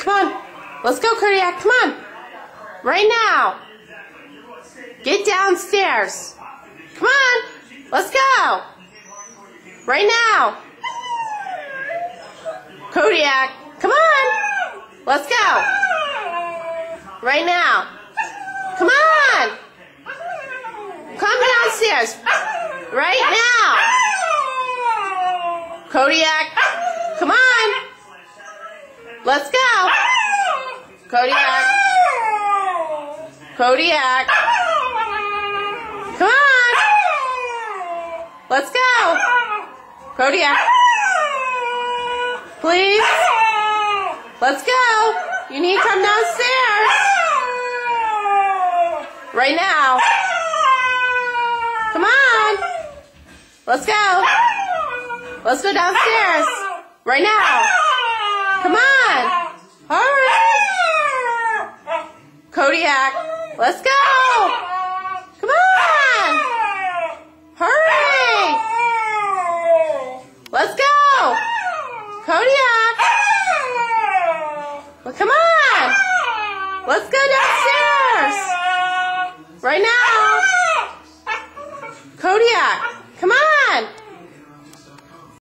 Come on. Let's go, Kodiak. Come on. Right now. Get downstairs. Come on. Let's go. Right now. Kodiak. Come on. Let's go. Right now. Come on. Come downstairs. Right now. Kodiak. Come on. Let's go. Kodiak. Kodiak. Come on. Let's go. Kodiak. Please. Let's go. You need to come downstairs. Right now. Come on. Let's go. Let's go downstairs. Right now. Come on. Hurry. Kodiak. Let's go. Come on. Hurry. Let's go. Kodiak. Well, come on. Let's go downstairs.